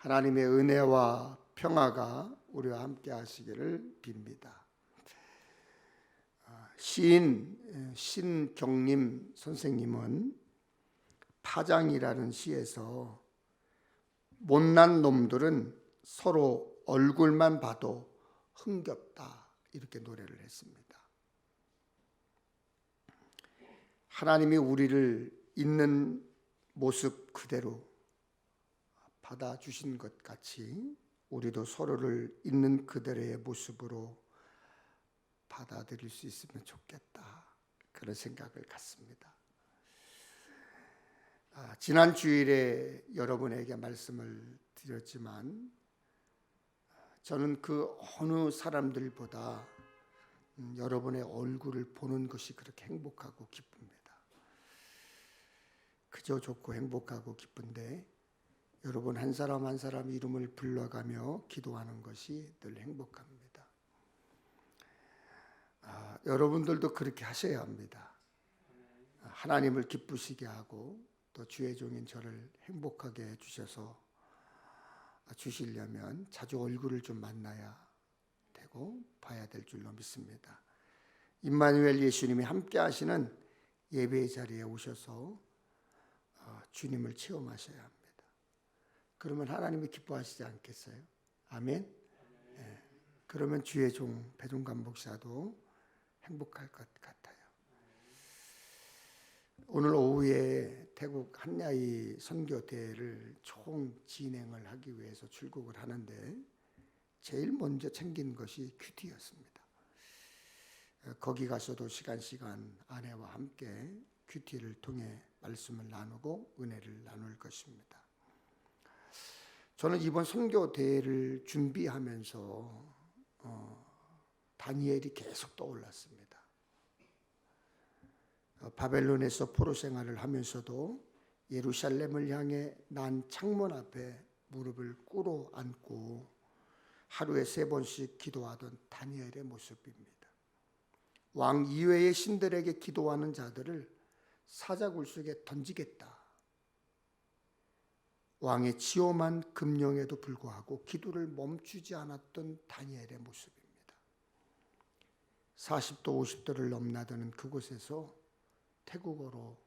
하나님의 은혜와 평화가 우리와 함께 하시기를 빕니다. 시인 신경림 선생님은 파장이라는 시에서 못난 놈들은 서로 얼굴만 봐도 흥겹다 이렇게 노래를 했습니다. 하나님이 우리를 있는 모습 그대로 받아주신 것 같이 우리도 서로를 있는 그대로의 모습으로 받아들일 수 있으면 좋겠다, 그런 생각을 갖습니다. 지난 주일에 여러분에게 말씀을 드렸지만 저는 그 어느 사람들보다 여러분의 얼굴을 보는 것이 그렇게 행복하고 기쁩니다. 그저 좋고 행복하고 기쁜데 여러분 한 사람 한 사람 이름을 불러가며 기도하는 것이 늘 행복합니다. 여러분들도 그렇게 하셔야 합니다. 하나님을 기쁘시게 하고 또 주의 종인 저를 행복하게 해주셔서 주시려면 자주 얼굴을 좀 만나야 되고 봐야 될 줄로 믿습니다. 임마누엘 예수님이 함께 하시는 예배의 자리에 오셔서 주님을 체험하셔야 합니다. 그러면 하나님이 기뻐하시지 않겠어요? 아멘? 네. 그러면 주의 종 배종관 목사도 행복할 것 같아요. 오늘 오후에 태국 한야이 선교대회를 총 진행을 하기 위해서 출국을 하는데 제일 먼저 챙긴 것이 큐티였습니다. 거기 가서도 시간 아내와 함께 큐티를 통해 말씀을 나누고 은혜를 나눌 것입니다. 저는 이번 선교대회를 준비하면서 다니엘이 계속 떠올랐습니다. 바벨론에서 포로 생활을 하면서도 예루살렘을 향해 난 창문 앞에 무릎을 꿇어 앉고 하루에 3번씩 기도하던 다니엘의 모습입니다. 왕 이외의 신들에게 기도하는 자들을 사자굴 속에 던지겠다. 왕의 치엄한 금령에도 불구하고 기도를 멈추지 않았던 다니엘의 모습입니다. 40도 50도를 넘나드는 그곳에서 태국어로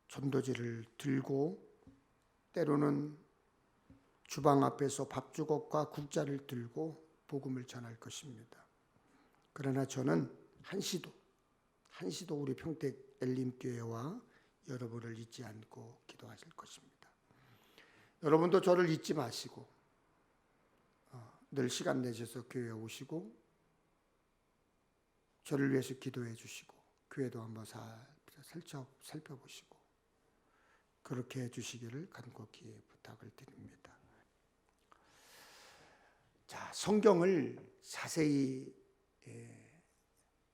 전도지를 들고 때로는 주방 앞에서 밥주걱과 국자를 들고 복음을 전할 것입니다. 그러나 저는 한시도 우리 평택 엘림교회와 여러분을 잊지 않고 기도하실 것입니다. 여러분도 저를 잊지 마시고 늘 시간 내셔서 교회에 오시고 저를 위해서 기도해 주시고 교회도 한번 살펴보시고 그렇게 해주시기를 간곡히 부탁을 드립니다. 자, 성경을 자세히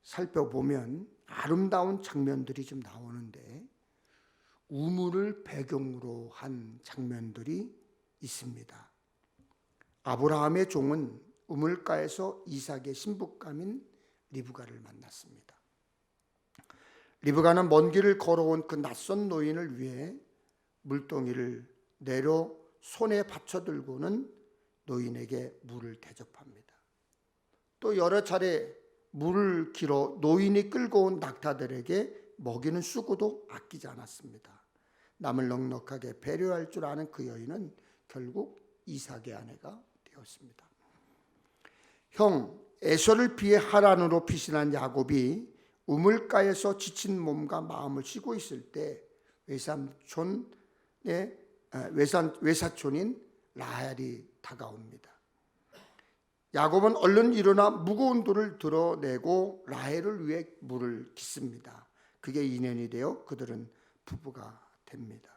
살펴보면 아름다운 장면들이 좀 나오는데 우물을 배경으로 한 장면들이 있습니다. 아브라함의 종은 우물가에서 이삭의 신부감인 리브가를 만났습니다. 리브가는 먼 길을 걸어온 그 낯선 노인을 위해 물동이를 내려 손에 받쳐들고는 노인에게 물을 대접합니다. 또 여러 차례 물을 길어 노인이 끌고 온 낙타들에게 먹이는 수고도 아끼지 않았습니다. 남을 넉넉하게 배려할 줄 아는 그 여인은 결국 이삭의 아내가 되었습니다. 형 에서를 피해 하란으로 피신한 야곱이 우물가에서 지친 몸과 마음을 쉬고 있을 때 외사촌인 라헬이 다가옵니다. 야곱은 얼른 일어나 무거운 돌을 들어내고 라헬을 위해 물을 깃습니다. 그게 인연이 되어 그들은 부부가 됩니다.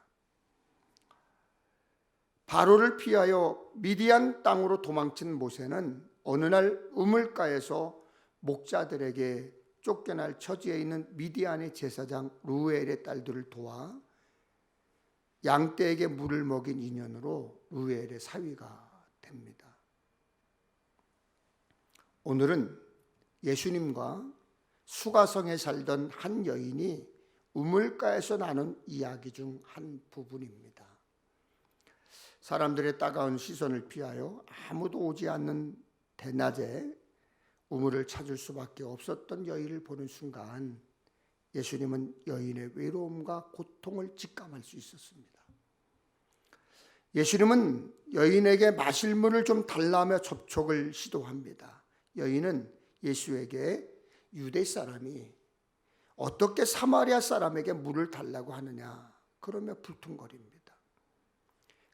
바로를 피하여 미디안 땅으로 도망친 모세는 어느 날 우물가에서 목자들에게 쫓겨날 처지에 있는 미디안의 제사장 루엘의 딸들을 도와 양떼에게 물을 먹인 인연으로 루엘의 사위가 됩니다. 오늘은 예수님과 수가성에 살던 한 여인이 우물가에서 나눈 이야기 중 한 부분입니다. 사람들의 따가운 시선을 피하여 아무도 오지 않는 대낮에 우물을 찾을 수밖에 없었던 여인을 보는 순간 예수님은 여인의 외로움과 고통을 직감할 수 있었습니다. 예수님은 여인에게 마실 물을 좀 달라며 접촉을 시도합니다. 여인은 예수에게 유대 사람이 어떻게 사마리아 사람에게 물을 달라고 하느냐 그러며 불퉁거립니다.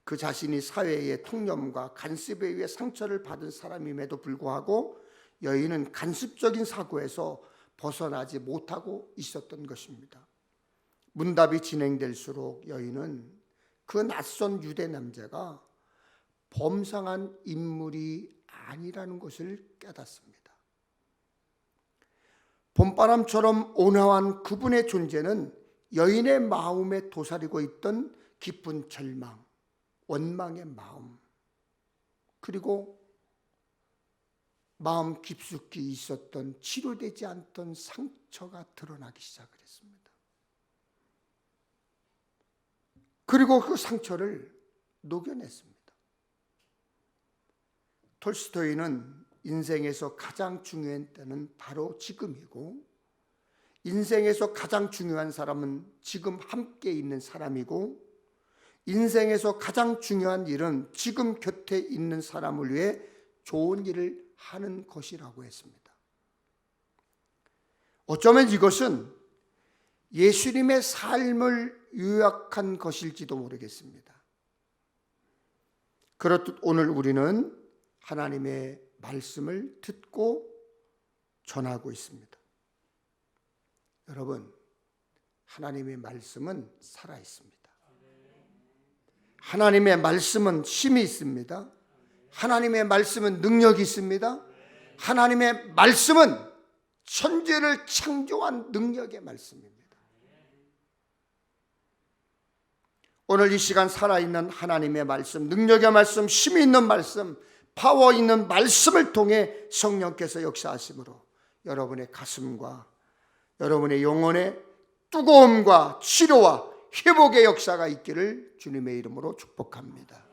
그 자신이 사회의 통념과 간섭에 의해 상처를 받은 사람임에도 불구하고 여인은 간섭적인 사고에서 벗어나지 못하고 있었던 것입니다. 문답이 진행될수록 여인은 그 낯선 유대 남자가 범상한 인물이 아니라는 것을 깨닫습니다. 봄바람처럼 온화한 그분의 존재는 여인의 마음에 도사리고 있던 깊은 절망, 원망의 마음, 그리고 마음 깊숙이 있었던 치료되지 않던 상처가 드러나기 시작을 했습니다. 그리고 그 상처를 녹여냈습니다. 톨스토이는 인생에서 가장 중요한 때는 바로 지금이고, 인생에서 가장 중요한 사람은 지금 함께 있는 사람이고, 인생에서 가장 중요한 일은 지금 곁에 있는 사람을 위해 좋은 일을 하는 것이라고 했습니다. 어쩌면 이것은 예수님의 삶을 요약한 것일지도 모르겠습니다. 그렇듯 오늘 우리는 하나님의 말씀을 듣고 전하고 있습니다. 여러분, 하나님의 말씀은 살아 있습니다. 하나님의 말씀은 힘이 있습니다. 하나님의 말씀은 능력이 있습니다. 하나님의 말씀은 천지를 창조한 능력의 말씀입니다. 오늘 이 시간 살아있는 하나님의 말씀, 능력의 말씀, 힘이 있는 말씀, 파워 있는 말씀을 통해 성령께서 역사하심으로 여러분의 가슴과 여러분의 영혼의 뜨거움과 치료와 회복의 역사가 있기를 주님의 이름으로 축복합니다.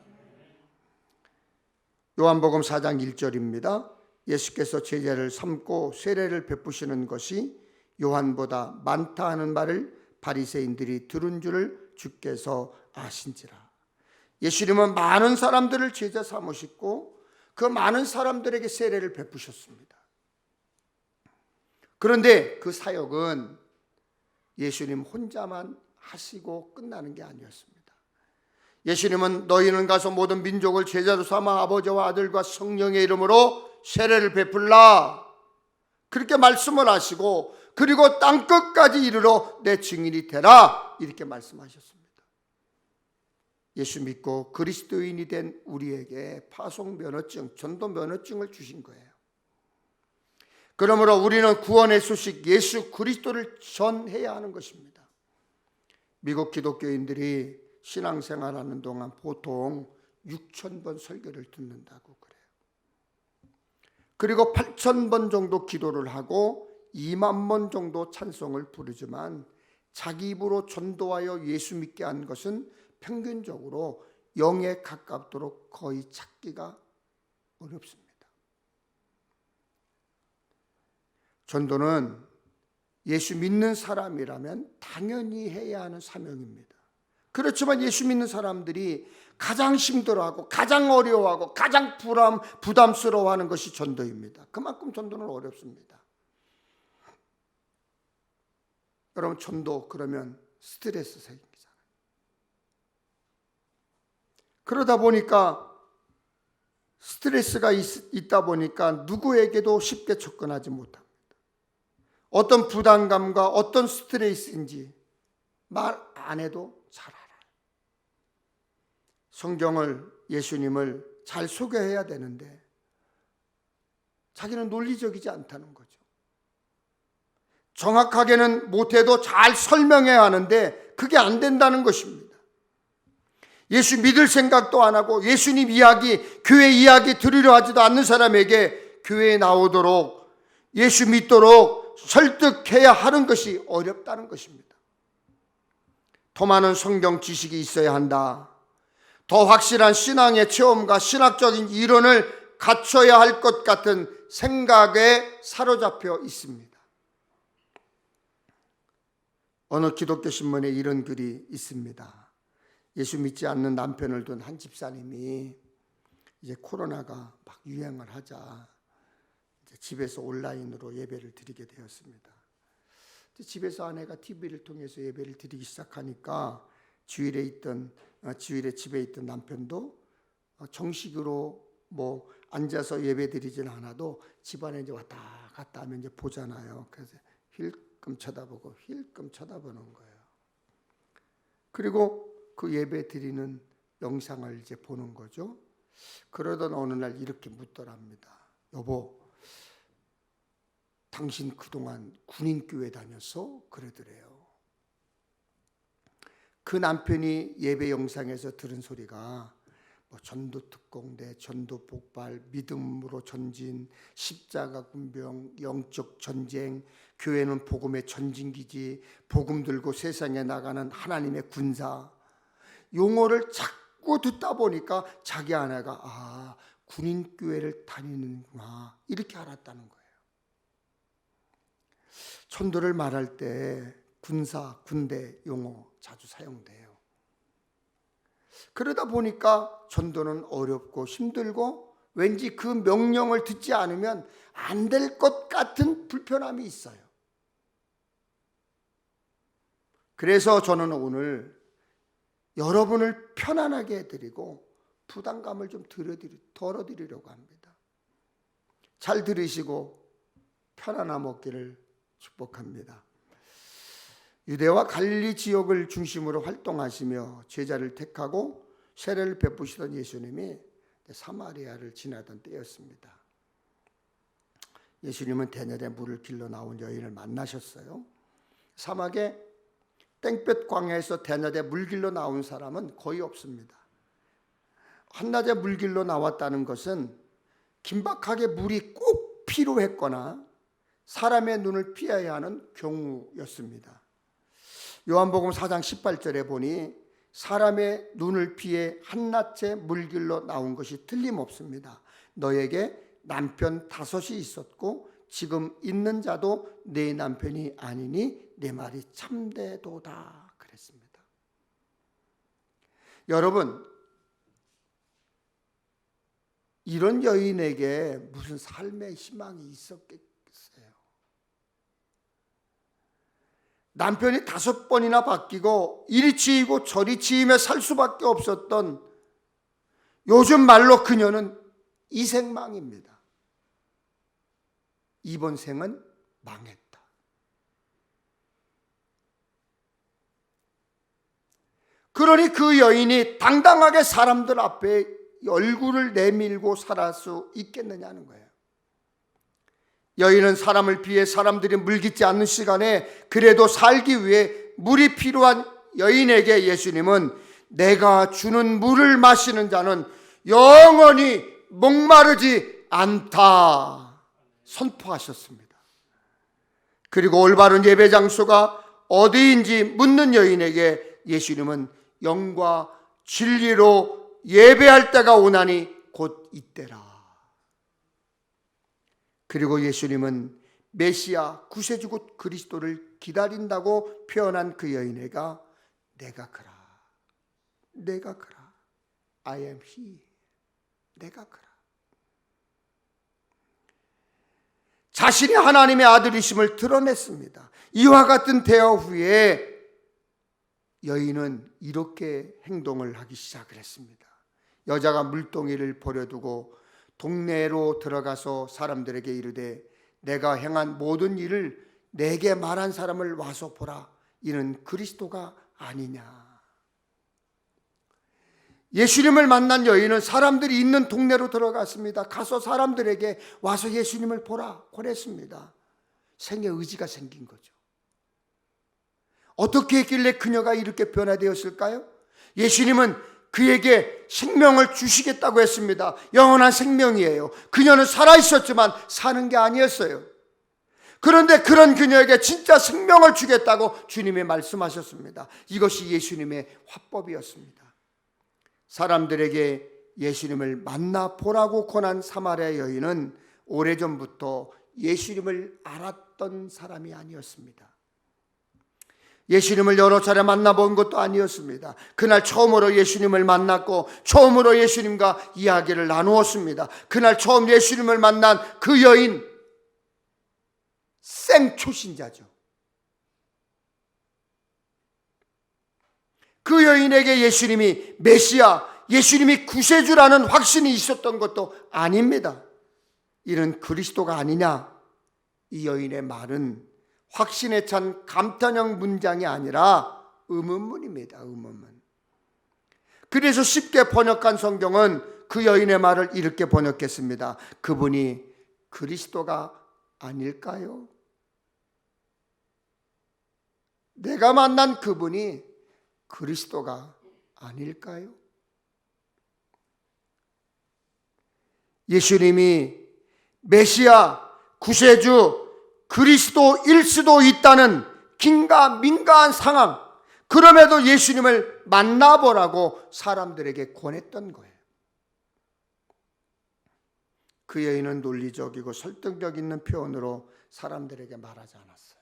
요한복음 4장 1절입니다. 예수께서 제자를 삼고 세례를 베푸시는 것이 요한보다 많다 하는 말을 바리새인들이 들은 줄을 주께서 아신지라. 예수님은 많은 사람들을 제자 삼으시고 그 많은 사람들에게 세례를 베푸셨습니다. 그런데 그 사역은 예수님 혼자만 하시고 끝나는 게 아니었습니다. 예수님은 너희는 가서 모든 민족을 제자로 삼아 아버지와 아들과 성령의 이름으로 세례를 베풀라 그렇게 말씀을 하시고, 그리고 땅끝까지 이르러 내 증인이 되라 이렇게 말씀하셨습니다. 예수 믿고 그리스도인이 된 우리에게 파송 면허증, 전도 면허증을 주신 거예요. 그러므로 우리는 구원의 소식 예수 그리스도를 전해야 하는 것입니다. 미국 기독교인들이 신앙생활하는 동안 보통 6,000번 설교를 듣는다고 그래요. 그리고 8,000번 정도 기도를 하고 2만 번 정도 찬송을 부르지만 자기 입으로 전도하여 예수 믿게 한 것은 평균적으로 0에 가깝도록 거의 찾기가 어렵습니다. 전도는 예수 믿는 사람이라면 당연히 해야 하는 사명입니다. 그렇지만 예수 믿는 사람들이 가장 힘들어하고 가장 어려워하고 가장 부담스러워하는 것이 전도입니다. 그만큼 전도는 어렵습니다. 여러분, 전도 그러면 스트레스 생기잖아요. 그러다 보니까 스트레스가 있다 보니까 누구에게도 쉽게 접근하지 못합니다. 어떤 부담감과 어떤 스트레스인지 말 안 해도 잘 알아요. 성경을, 예수님을 잘 소개해야 되는데 자기는 논리적이지 않다는 거죠. 정확하게는 못해도 잘 설명해야 하는데 그게 안 된다는 것입니다. 예수 믿을 생각도 안 하고 예수님 이야기, 교회 이야기 들으려 하지도 않는 사람에게 교회에 나오도록 예수 믿도록 설득해야 하는 것이 어렵다는 것입니다. 더 많은 성경 지식이 있어야 한다. 더 확실한 신앙의 체험과 신학적인 이론을 갖춰야 할 것 같은 생각에 사로잡혀 있습니다. 어느 기독교 신문에 이런 글이 있습니다. 예수 믿지 않는 남편을 둔 한 집사님이 이제 코로나가 막 유행을 하자 이제 집에서 온라인으로 예배를 드리게 되었습니다. 집에서 아내가 TV를 통해서 예배를 드리기 시작하니까 주일에 집에 있던 남편도 정식으로 뭐 앉아서 예배 드리진 않아도 집안에 이제 왔다 갔다 하면 이제 보잖아요. 그래서 힐끔 쳐다보고 힐끔 쳐다보는 거예요. 그리고 그 예배 드리는 영상을 이제 보는 거죠. 그러던 어느 날 이렇게 묻더랍니다. 여보, 당신 그동안 군인교회 다녔어? 그러더래요. 그 남편이 예배 영상에서 들은 소리가 뭐 전도 특공대, 전도 폭발, 믿음으로 전진, 십자가 군병, 영적 전쟁, 교회는 복음의 전진기지, 복음 들고 세상에 나가는 하나님의 군사, 용어를 자꾸 듣다 보니까 자기 아내가 군인교회를 다니는구나 이렇게 알았다는 거예요. 전도를 말할 때 군사, 군대 용어 자주 사용돼요. 그러다 보니까 전도는 어렵고 힘들고 왠지 그 명령을 듣지 않으면 안 될 것 같은 불편함이 있어요. 그래서 저는 오늘 여러분을 편안하게 해드리고 부담감을 좀 덜어드리려고 합니다. 잘 들으시고 편안함 얻기를 축복합니다. 유대와 갈릴리 지역을 중심으로 활동하시며 제자를 택하고 세례를 베푸시던 예수님이 사마리아를 지나던 때였습니다. 예수님은 대낮에 물을 길러 나온 여인을 만나셨어요. 사막에 땡볕 광야에서 대낮에 물 길러 나온 사람은 거의 없습니다. 한낮에 물 길러 나왔다는 것은 긴박하게 물이 꼭 필요했거나 사람의 눈을 피해야 하는 경우였습니다. 요한복음 4장 18절에 보니 사람의 눈을 피해 한낮에 물 길러 나온 것이 틀림없습니다. 너에게 남편 5이 있었고 지금 있는 자도 네 남편이 아니니 내 말이 참되도다 그랬습니다. 여러분, 이런 여인에게 무슨 삶의 희망이 있었겠어요? 남편이 5번이나 바뀌고 이리 치이고 저리 치이며 살 수밖에 없었던, 요즘 말로 그녀는 이생망입니다. 이번 생은 망했다. 그러니 그 여인이 당당하게 사람들 앞에 얼굴을 내밀고 살아갈 수 있겠느냐는 거예요. 여인은 사람을 피해 사람들이 물깃지 않는 시간에 그래도 살기 위해 물이 필요한 여인에게 예수님은 내가 주는 물을 마시는 자는 영원히 목마르지 않다 선포하셨습니다. 그리고 올바른 예배 장소가 어디인지 묻는 여인에게 예수님은 영과 진리로 예배할 때가 오나니 곧 이때라. 그리고 예수님은 메시아 구세주 곧 그리스도를 기다린다고 표현한 그 여인애가 내가 그라, 내가 그라, I am he, 내가 그라. 자신이 하나님의 아들이심을 드러냈습니다. 이와 같은 대화 후에 여인은 이렇게 행동을 하기 시작을 했습니다. 여자가 물동이를 버려두고 동네로 들어가서 사람들에게 이르되 내가 행한 모든 일을 내게 말한 사람을 와서 보라. 이는 그리스도가 아니냐. 예수님을 만난 여인은 사람들이 있는 동네로 들어갔습니다. 가서 사람들에게 와서 예수님을 보라 그랬습니다. 생의 의지가 생긴 거죠. 어떻게 했길래 그녀가 이렇게 변화되었을까요? 예수님은 그에게 생명을 주시겠다고 했습니다. 영원한 생명이에요. 그녀는 살아있었지만 사는 게 아니었어요. 그런데 그런 그녀에게 진짜 생명을 주겠다고 주님이 말씀하셨습니다. 이것이 예수님의 화법이었습니다. 사람들에게 예수님을 만나보라고 권한 사마리아 여인은 오래전부터 예수님을 알았던 사람이 아니었습니다. 예수님을 여러 차례 만나본 것도 아니었습니다. 그날 처음으로 예수님을 만났고 처음으로 예수님과 이야기를 나누었습니다. 그날 처음 예수님을 만난 그 여인, 생초신자죠. 그 여인에게 예수님이 메시아, 예수님이 구세주라는 확신이 있었던 것도 아닙니다. 이는 그리스도가 아니냐? 이 여인의 말은 확신에 찬 감탄형 문장이 아니라 의문문입니다. 의문문. 그래서 쉽게 번역한 성경은 그 여인의 말을 이렇게 번역했습니다. 그분이 그리스도가 아닐까요? 내가 만난 그분이 그리스도가 아닐까요? 예수님이 메시아, 구세주, 그리스도일 수도 있다는 긴가민가한 상황, 그럼에도 예수님을 만나보라고 사람들에게 권했던 거예요. 그 여인은 논리적이고 설득력 있는 표현으로 사람들에게 말하지 않았어요.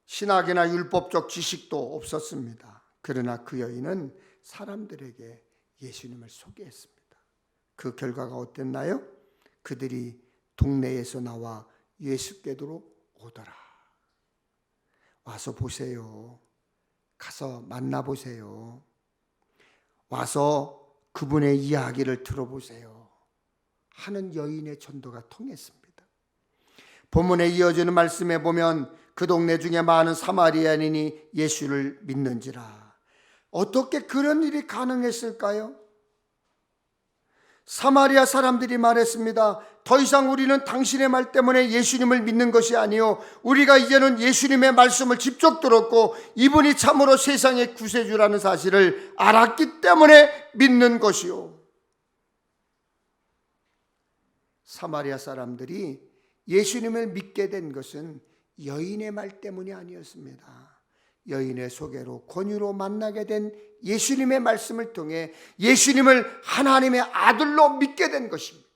신학이나 율법적 지식도 없었습니다. 그러나 그 여인은 사람들에게 예수님을 소개했습니다. 그 결과가 어땠나요? 그들이 동네에서 나와 예수께로 오더라. 와서 보세요. 가서 만나보세요. 와서 그분의 이야기를 들어보세요. 하는 여인의 전도가 통했습니다. 본문에 이어지는 말씀에 보면 그 동네 중에 많은 사마리아인이 예수를 믿는지라. 어떻게 그런 일이 가능했을까요? 사마리아 사람들이 말했습니다. 더 이상 우리는 당신의 말 때문에 예수님을 믿는 것이 아니요, 우리가 이제는 예수님의 말씀을 직접 들었고 이분이 참으로 세상의 구세주라는 사실을 알았기 때문에 믿는 것이요. 사마리아 사람들이 예수님을 믿게 된 것은 여인의 말 때문이 아니었습니다. 여인의 소개로 권유로 만나게 된 예수님의 말씀을 통해 예수님을 하나님의 아들로 믿게 된 것입니다.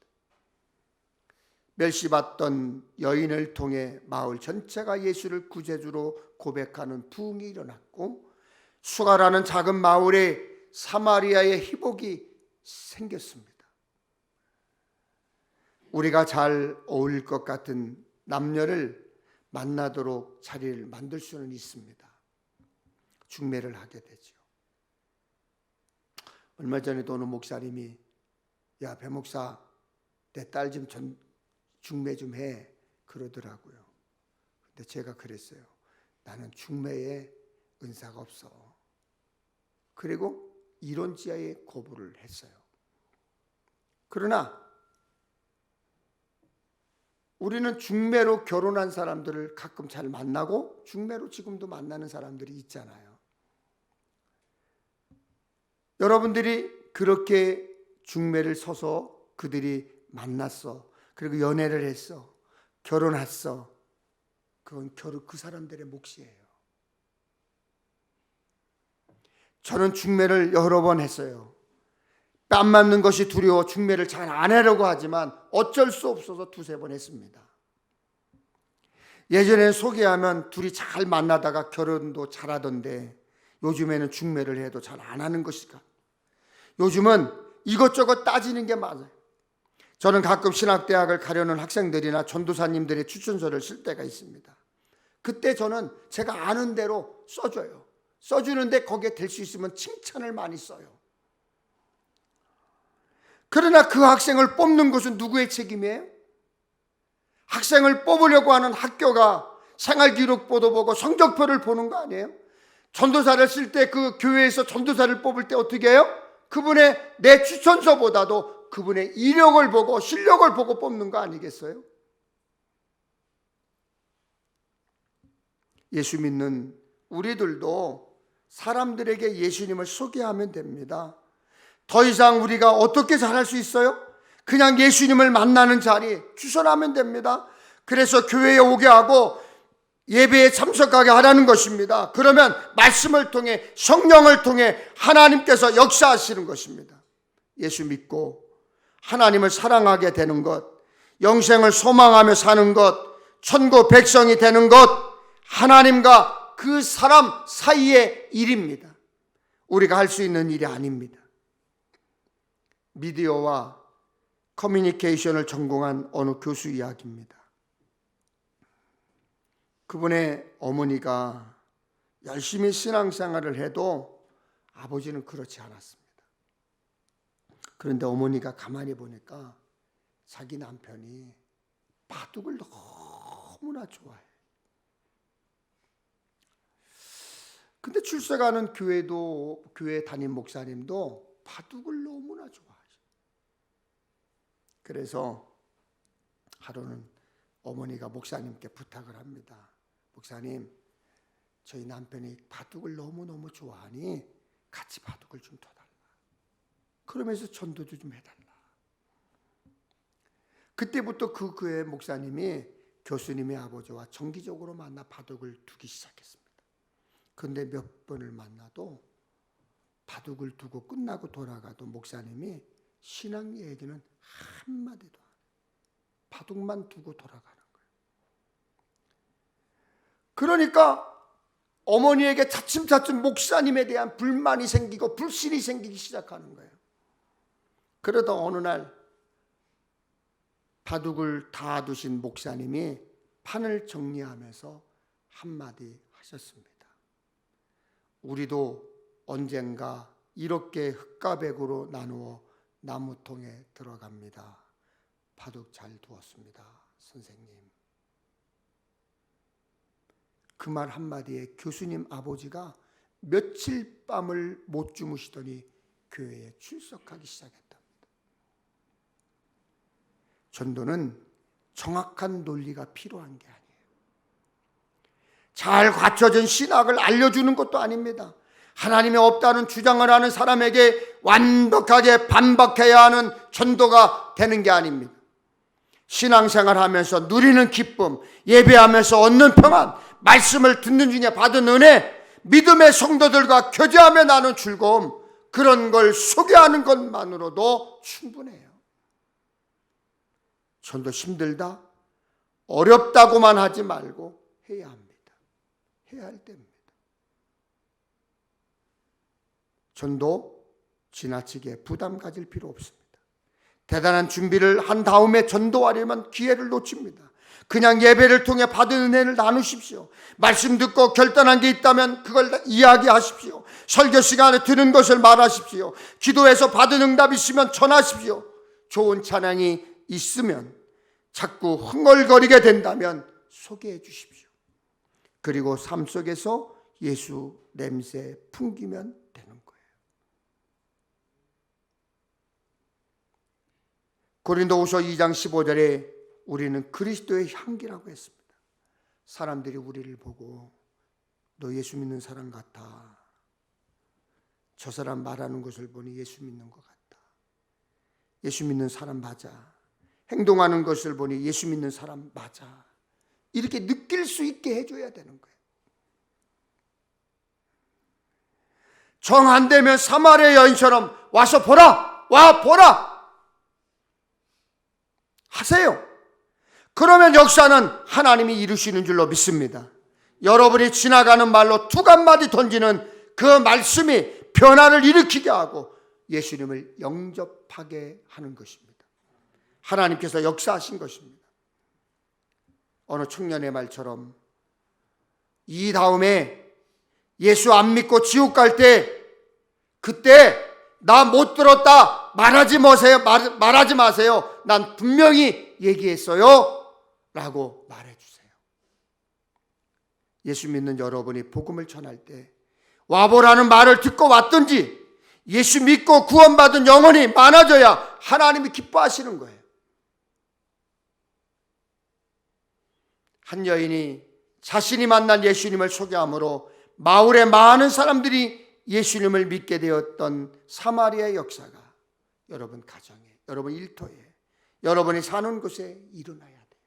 멸시받던 여인을 통해 마을 전체가 예수를 구세주로 고백하는 부흥이 일어났고, 수가라는 작은 마을에 사마리아의 희복이 생겼습니다. 우리가 잘 어울릴 것 같은 남녀를 만나도록 자리를 만들 수는 있습니다. 중매를 하게 되죠. 얼마 전에도 어느 목사님이, 야, 배 목사, 내 딸 좀 중매 좀 해, 그러더라고요. 근데 제가 그랬어요. 나는 중매에 은사가 없어. 그리고 이론지하에 거부를 했어요. 그러나 우리는 중매로 결혼한 사람들을 가끔 잘 만나고 중매로 지금도 만나는 사람들이 있잖아요. 여러분들이 그렇게 중매를 서서 그들이 만났어. 그리고 연애를 했어. 결혼했어. 그건 그 사람들의 몫이에요. 저는 중매를 여러 번 했어요. 뺨 맞는 것이 두려워 중매를 잘 안 하려고 하지만 어쩔 수 없어서 두세 번 했습니다. 예전에는 소개하면 둘이 잘 만나다가 결혼도 잘하던데 요즘에는 중매를 해도 잘 안 하는 것일까? 요즘은 이것저것 따지는 게 많아요. 저는 가끔 신학대학을 가려는 학생들이나 전도사님들의 추천서를 쓸 때가 있습니다. 그때 저는 제가 아는 대로 써줘요. 써주는데 거기에 될 수 있으면 칭찬을 많이 써요. 그러나 그 학생을 뽑는 것은 누구의 책임이에요? 학생을 뽑으려고 하는 학교가 생활기록부도 보고 성적표를 보는 거 아니에요? 전도사를 쓸 때 그 교회에서 전도사를 뽑을 때 어떻게 해요? 그분의 내 추천서보다도 그분의 이력을 보고 실력을 보고 뽑는 거 아니겠어요? 예수 믿는 우리들도 사람들에게 예수님을 소개하면 됩니다. 더 이상 우리가 어떻게 잘할 수 있어요? 그냥 예수님을 만나는 자리 추천하면 됩니다. 그래서 교회에 오게 하고 예배에 참석하게 하라는 것입니다. 그러면 말씀을 통해, 성령을 통해 하나님께서 역사하시는 것입니다. 예수 믿고 하나님을 사랑하게 되는 것, 영생을 소망하며 사는 것, 천국 백성이 되는 것, 하나님과 그 사람 사이의 일입니다. 우리가 할 수 있는 일이 아닙니다. 미디어와 커뮤니케이션을 전공한 어느 교수 이야기입니다. 그분의 어머니가 열심히 신앙생활을 해도 아버지는 그렇지 않았습니다. 그런데 어머니가 가만히 보니까 자기 남편이 바둑을 너무나 좋아해. 근데 출석하는 교회 담임 목사님도 바둑을 너무나 좋아하셔. 그래서 하루는 어머니가 목사님께 부탁을 합니다. 목사님, 저희 남편이 바둑을 너무너무 좋아하니 같이 바둑을 좀 둬달라. 그러면서 전도도 좀 해달라. 그때부터 그 교회 목사님이 교수님의 아버지와 정기적으로 만나 바둑을 두기 시작했습니다. 그런데 몇 번을 만나도 바둑을 두고 끝나고 돌아가도 목사님이 신앙 얘기는 한마디도 안 해요. 바둑만 두고 돌아가는 거예요. 그러니까 어머니에게 차츰차츰 목사님에 대한 불만이 생기고 불신이 생기기 시작하는 거예요. 그러다 어느 날 바둑을 다 두신 목사님이 판을 정리하면서 한마디 하셨습니다. 우리도 언젠가 이렇게 흙과 백으로 나누어 나무통에 들어갑니다. 바둑 잘 두었습니다, 선생님. 그 말 한마디에 교수님 아버지가 며칠 밤을 못 주무시더니 교회에 출석하기 시작했답니다. 전도는 정확한 논리가 필요한 게 아니에요. 잘 갖춰진 신학을 알려주는 것도 아닙니다. 하나님이 없다는 주장을 하는 사람에게 완벽하게 반박해야 하는 전도가 되는 게 아닙니다. 신앙생활하면서 누리는 기쁨, 예배하면서 얻는 평안, 말씀을 듣는 중에 받은 은혜, 믿음의 성도들과 교제하며 나눈 즐거움, 그런 걸 소개하는 것만으로도 충분해요. 전도 힘들다, 어렵다고만 하지 말고 해야 합니다. 해야 할 때입니다. 전도 지나치게 부담 가질 필요 없습니다. 대단한 준비를 한 다음에 전도하려면 기회를 놓칩니다. 그냥 예배를 통해 받은 은혜를 나누십시오. 말씀 듣고 결단한 게 있다면 그걸 이야기하십시오. 설교 시간에 들은 것을 말하십시오. 기도해서 받은 응답이 있으면 전하십시오. 좋은 찬양이 있으면, 자꾸 흥얼거리게 된다면 소개해 주십시오. 그리고 삶 속에서 예수 냄새 풍기면 되는 거예요. 고린도후서 2장 15절에 우리는 그리스도의 향기라고 했습니다. 사람들이 우리를 보고 너 예수 믿는 사람 같아. 저 사람 말하는 것을 보니 예수 믿는 것 같다. 예수 믿는 사람 맞아. 행동하는 것을 보니 예수 믿는 사람 맞아. 이렇게 느낄 수 있게 해줘야 되는 거예요. 정 안 되면 사마리아 여인처럼 와서 보라, 와 보라 하세요. 그러면 역사는 하나님이 이루시는 줄로 믿습니다. 여러분이 지나가는 말로 두 한마디 던지는 그 말씀이 변화를 일으키게 하고 예수님을 영접하게 하는 것입니다. 하나님께서 역사하신 것입니다. 어느 청년의 말처럼 이 다음에 예수 안 믿고 지옥 갈 때 그때 나 못 들었다 말하지 마세요. 난 분명히 얘기했어요 라고 말해주세요. 예수 믿는 여러분이 복음을 전할 때 와보라는 말을 듣고 왔든지 예수 믿고 구원받은 영혼이 많아져야 하나님이 기뻐하시는 거예요. 한 여인이 자신이 만난 예수님을 소개함으로 마을에 많은 사람들이 예수님을 믿게 되었던 사마리아의 역사가 여러분 가정에, 여러분 일터에, 여러분이 사는 곳에 일어나야 돼요.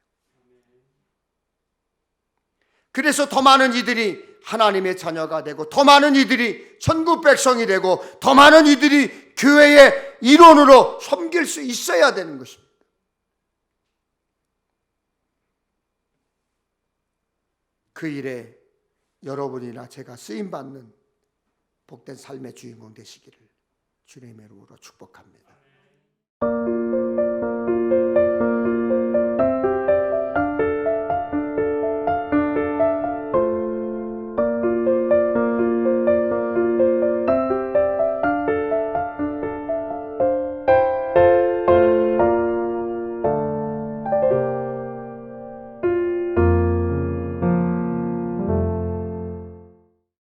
그래서 더 많은 이들이 하나님의 자녀가 되고, 더 많은 이들이 천국 백성이 되고, 더 많은 이들이 교회의 일원으로 섬길 수 있어야 되는 것입니다. 그 일에 여러분이나 제가 쓰임받는 복된 삶의 주인공 되시기를 주님의 이름으로 축복합니다.